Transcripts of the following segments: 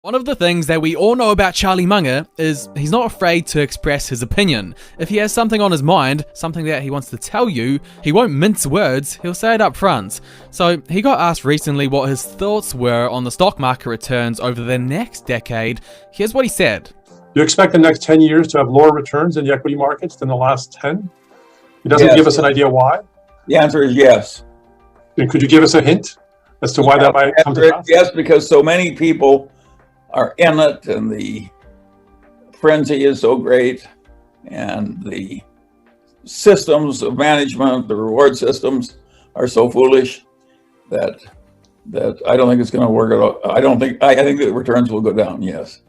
One of the things that we all know about Charlie Munger is he's not afraid to express his opinion. If he has something on his mind, something that he wants to tell you, he won't mince words, he'll say it up front. So he got asked recently what his thoughts were on the stock market returns over the next decade. Here's what he said. You expect the next 10 years to have lower returns in the equity markets than the last 10? He doesn't give us an idea why. The answer is yes. And could you give us a hint as to why that might come to pass? Yes, because so many people are in it and the frenzy is so great and the systems of management, the reward systems are so foolish that I don't think it's going to work at all. I think the returns will go down, yes.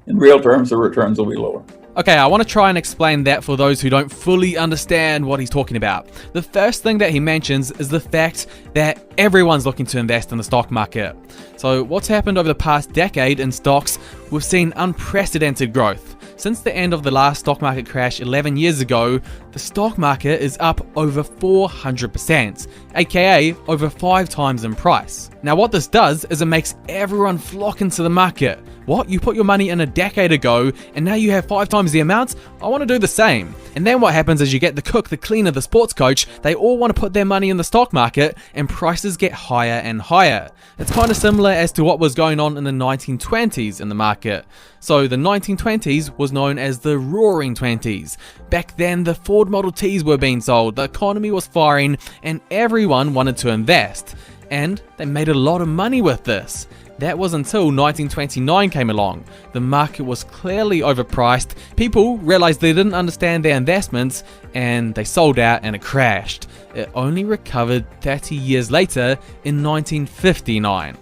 In real terms, the returns will be lower. Okay, I want to try and explain that for those who don't fully understand what he's talking about. The first thing that he mentions is the fact that everyone's looking to invest in the stock market. So what's happened over the past decade in stocks, we've seen unprecedented growth. Since the end of the last stock market crash 11 years ago, the stock market is up over 400%, aka over 5 times in price. Now what this does is it makes everyone flock into the market. What? You put your money in a decade ago and now you have 5 times the amount? I want to do the same. And then what happens is you get the cook, the cleaner, the sports coach, they all want to put their money in the stock market and prices get higher and higher. It's kind of similar as to what was going on in the 1920s in the market. So the 1920s was known as the Roaring Twenties. Back then the Ford Model Ts were being sold, the economy was firing, and everyone wanted to invest. And they made a lot of money with this. That was until 1929 came along. The market was clearly overpriced, people realized they didn't understand their investments, and they sold out and it crashed. It only recovered 30 years later in 1959.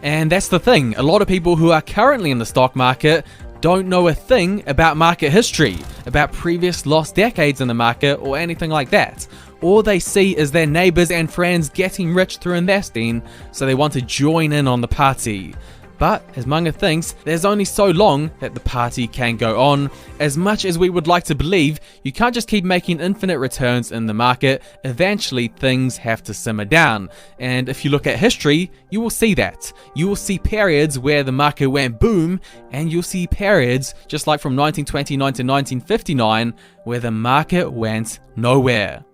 And that's the thing, a lot of people who are currently in the stock market don't know a thing about market history, about previous lost decades in the market or anything like that. All they see is their neighbors and friends getting rich through investing, so they want to join in on the party. But, as Munger thinks, there's only so long that the party can go on. As much as we would like to believe, you can't just keep making infinite returns in the market. Eventually, things have to simmer down. And if you look at history, you will see that. You will see periods where the market went boom, and you'll see periods, just like from 1929 to 1959, where the market went nowhere.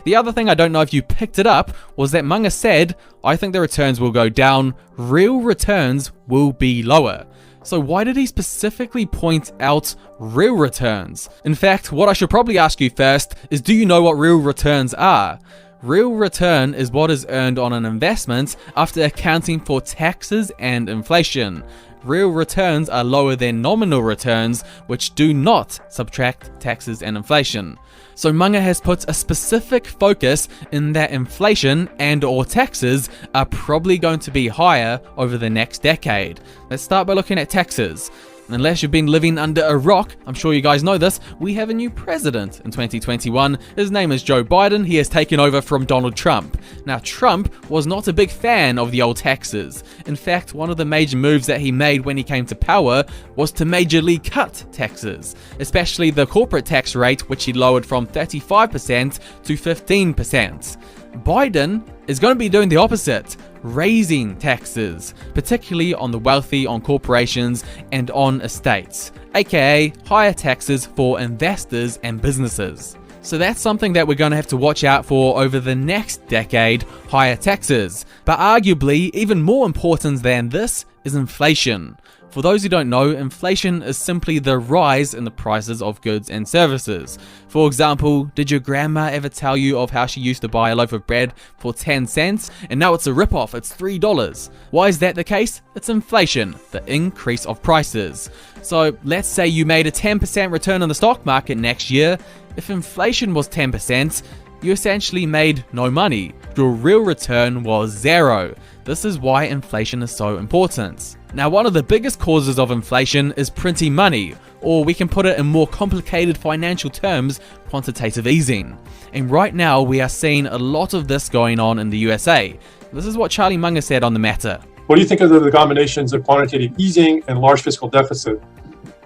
The other thing, I don't know if you picked it up, was that Munger said, I think the returns will go down, real returns will be lower. So why did he specifically point out real returns? In fact, what I should probably ask you first is, do you know what real returns are? Real return is what is earned on an investment after accounting for taxes and inflation. Real returns are lower than nominal returns, which do not subtract taxes and inflation. So Munger has put a specific focus in that inflation and or taxes are probably going to be higher over the next decade. Let's start by looking at taxes. Unless you've been living under a rock, I'm sure you guys know this, we have a new president in 2021. His name is Joe Biden. He has taken over from Donald Trump. Now, Trump was not a big fan of the old taxes. In fact, one of the major moves that he made when he came to power was to majorly cut taxes, especially the corporate tax rate, which he lowered from 35% to 15%. Biden is going to be doing the opposite, raising taxes, particularly on the wealthy, on corporations, and on estates, aka higher taxes for investors and businesses. So that's something that we're going to have to watch out for over the next decade, higher taxes. But arguably, even more important than this is inflation. For those who don't know, inflation is simply the rise in the prices of goods and services. For example, did your grandma ever tell you of how she used to buy a loaf of bread for 10 cents and now it's a ripoff, it's $3? Why is that the case? It's inflation, the increase of prices. So let's say you made a 10% return on the stock market next year. If inflation was 10%, you essentially made no money. Your real return was zero. This is why inflation is so important. Now, one of the biggest causes of inflation is printing money, or we can put it in more complicated financial terms, quantitative easing. And right now, we are seeing a lot of this going on in the USA. This is what Charlie Munger said on the matter. What do you think of the combinations of quantitative easing and large fiscal deficit,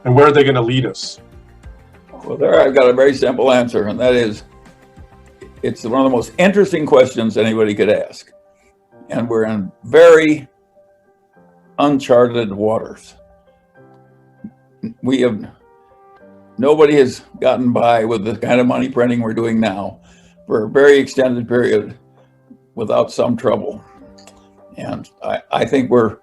and where are they going to lead us? Well, there I've got a very simple answer, and that is, it's one of the most interesting questions anybody could ask. And we're in very uncharted waters. nobody has gotten by with the kind of money printing we're doing now for a very extended period without some trouble. And I think we're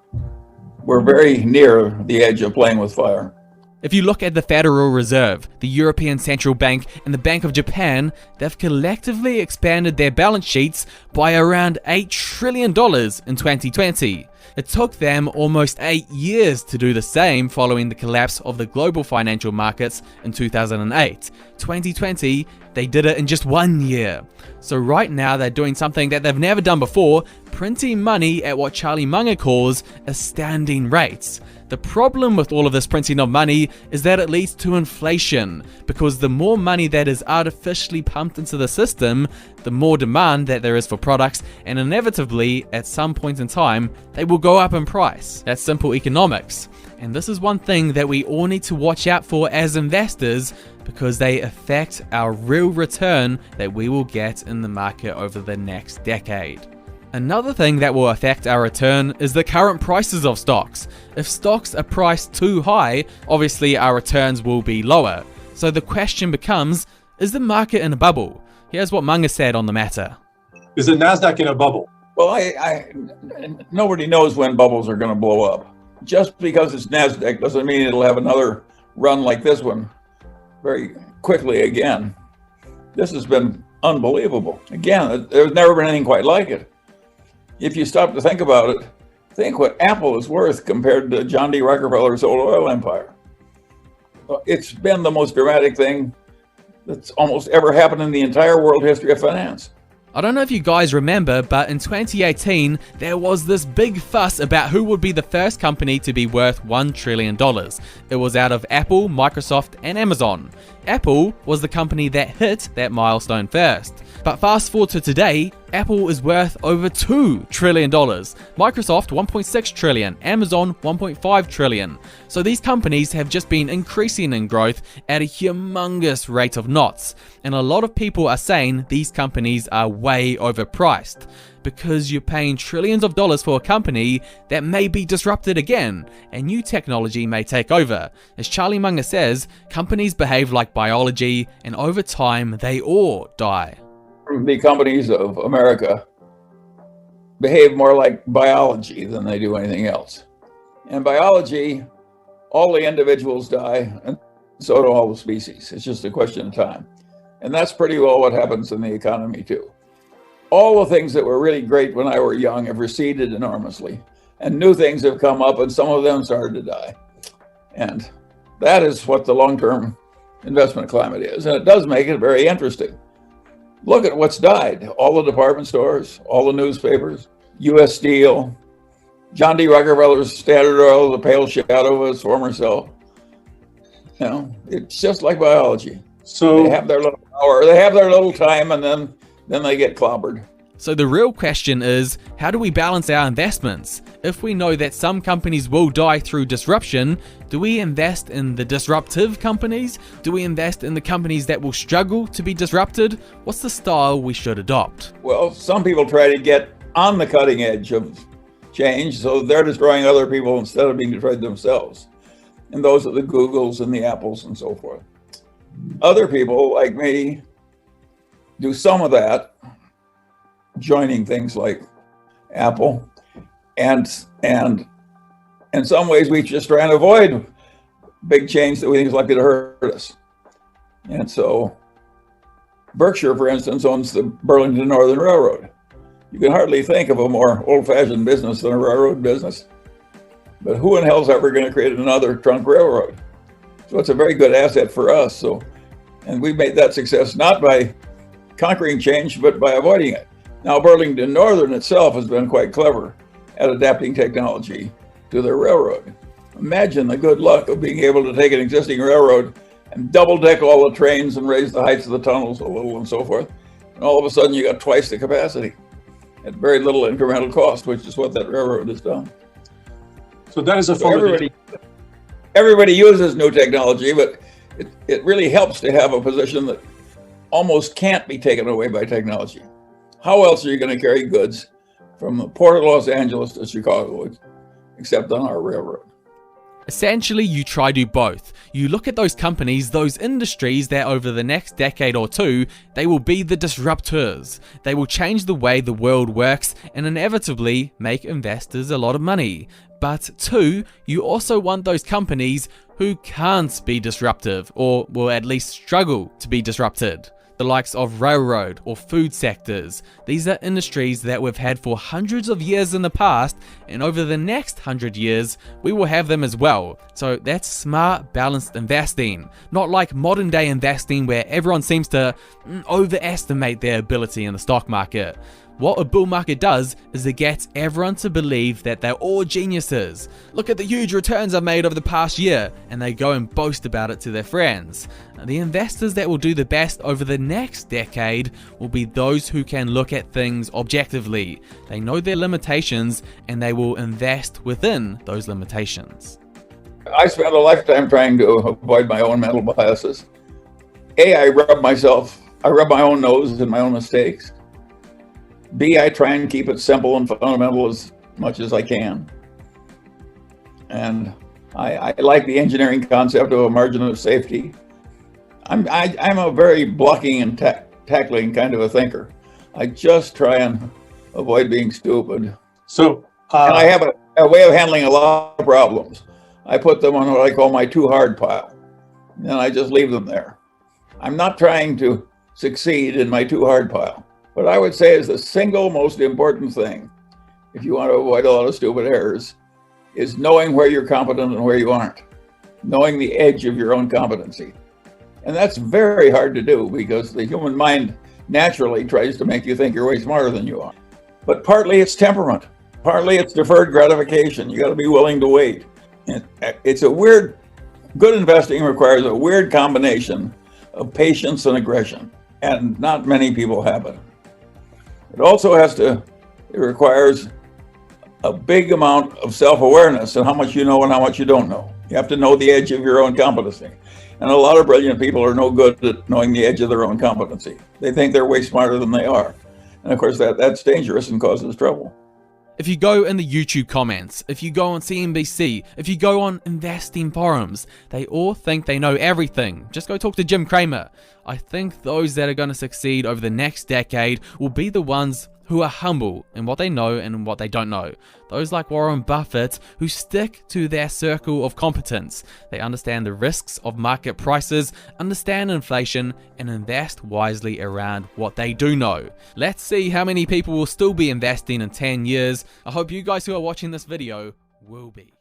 very near the edge of playing with fire. If you look at the Federal Reserve, the European Central Bank, and the Bank of Japan, they've collectively expanded their balance sheets by around $8 trillion in 2020. It took them almost 8 years to do the same following the collapse of the global financial markets in 2008. 2020, they did it in just 1 year. So right now they're doing something that they've never done before, printing money at what Charlie Munger calls astounding rates. The problem with all of this printing of money is that it leads to inflation, because the more money that is artificially pumped into the system, the more demand that there is for products, and inevitably, at some point in time, they will go up in price. That's simple economics. And this is one thing that we all need to watch out for as investors, because they affect our real return that we will get in the market over the next decade. Another thing that will affect our return is the current prices of stocks. If stocks are priced too high, obviously our returns will be lower. So the question becomes, is the market in a bubble? Here's what Munger said on the matter. Is the NASDAQ in a bubble? Well, nobody knows when bubbles are going to blow up. Just because it's NASDAQ doesn't mean it'll have another run like this one very quickly again. This has been unbelievable. Again, there's never been anything quite like it. If you stop to think about it, think what Apple is worth compared to John D. Rockefeller's old oil empire. It's been the most dramatic thing that's almost ever happened in the entire world history of finance. I don't know if you guys remember, but in 2018, there was this big fuss about who would be the first company to be worth $1 trillion. It was out of Apple, Microsoft, and Amazon. Apple was the company that hit that milestone first. But fast forward to today, Apple is worth over $2 trillion, Microsoft $1.6 trillion, Amazon $1.5 trillion. So these companies have just been increasing in growth at a humongous rate of knots. And a lot of people are saying these companies are way overpriced, because you're paying trillions of dollars for a company that may be disrupted again, and new technology may take over. As Charlie Munger says, companies behave like biology, and over time they all die. The companies of America behave more like biology than they do anything else. In biology, all the individuals die, and so do all the species. It's just a question of time. And that's pretty well what happens in the economy too. All the things that were really great when I were young have receded enormously, and new things have come up, and some of them started to die. And that is what the long-term investment climate is, and it does make it very interesting. Look at what's died. All the department stores, all the newspapers, U.S. Steel, John D. Rockefeller's Standard Oil, the pale shadow of his former self. You know, it's just like biology. So they have their little hour, they have their little time, and then they get clobbered. So the real question is, how do we balance our investments? If we know that some companies will die through disruption, do we invest in the disruptive companies? Do we invest in the companies that will struggle to be disrupted? What's the style we should adopt? Well, some people try to get on the cutting edge of change, so they're destroying other people instead of being destroyed themselves. And those are the Googles and the Apples and so forth. Other people, like me, do some of that, joining things like Apple, and in some ways we just try and avoid big change that we think is likely to hurt us. And so Berkshire, for instance, owns the Burlington Northern Railroad. You can hardly think of a more old-fashioned business than a railroad business, but who in hell's ever going to create another trunk railroad? So it's a very good asset for us. So, and we made that success not by conquering change, but by avoiding it. Now, Burlington Northern itself has been quite clever at adapting technology to their railroad. Imagine the good luck of being able to take an existing railroad and double deck all the trains and raise the heights of the tunnels a little and so forth. And all of a sudden you got twice the capacity at very little incremental cost, which is what that railroad has done. So that is a form of everybody uses new technology, but it really helps to have a position that almost can't be taken away by technology. How else are you going to carry goods from the port of Los Angeles to Chicago, except on our railroad? Essentially, you try to do both. You look at those companies, those industries that over the next decade or two, they will be the disruptors. They will change the way the world works and inevitably make investors a lot of money. But two, you also want those companies who can't be disruptive or will at least struggle to be disrupted. The likes of railroad or food sectors. These are industries that we've had for hundreds of years in the past, and over the next 100 years, we will have them as well. So that's smart, balanced investing. Not like modern day investing where everyone seems to overestimate their ability in the stock market. What a bull market does is it gets everyone to believe that they're all geniuses. Look at the huge returns I've made over the past year, and they go and boast about it to their friends. The investors that will do the best over the next decade will be those who can look at things objectively. They know their limitations and they will invest within those limitations. I spent a lifetime trying to avoid my own mental biases. I rub my own nose in my own mistakes. B, I try and keep it simple and fundamental as much as I can. And I like the engineering concept of a margin of safety. I'm a very blocking and tackling kind of a thinker. I just try and avoid being stupid. So, and I have a way of handling a lot of problems. I put them on what I call my too hard pile, and I just leave them there. I'm not trying to succeed in my too hard pile. What I would say is the single most important thing, if you want to avoid a lot of stupid errors, is knowing where you're competent and where you aren't. Knowing the edge of your own competency. And that's very hard to do because the human mind naturally tries to make you think you're way smarter than you are. But partly it's temperament. Partly it's deferred gratification. You got to be willing to wait. It's a weird, good investing requires a weird combination of patience and aggression. And not many people have it. It requires a big amount of self-awareness and how much you know and how much you don't know. You have to know the edge of your own competency. And a lot of brilliant people are no good at knowing the edge of their own competency. They think they're way smarter than they are. And of course, that's dangerous and causes trouble. If you go in the YouTube comments, if you go on CNBC, if you go on investing forums, they all think they know everything. Just go talk to Jim Cramer. I think those that are going to succeed over the next decade will be the ones who are humble in what they know and what they don't know. Those like Warren Buffett who stick to their circle of competence. They understand the risks of market prices, understand inflation, and invest wisely around what they do know. Let's see how many people will still be investing in 10 years. I hope you guys who are watching this video will be.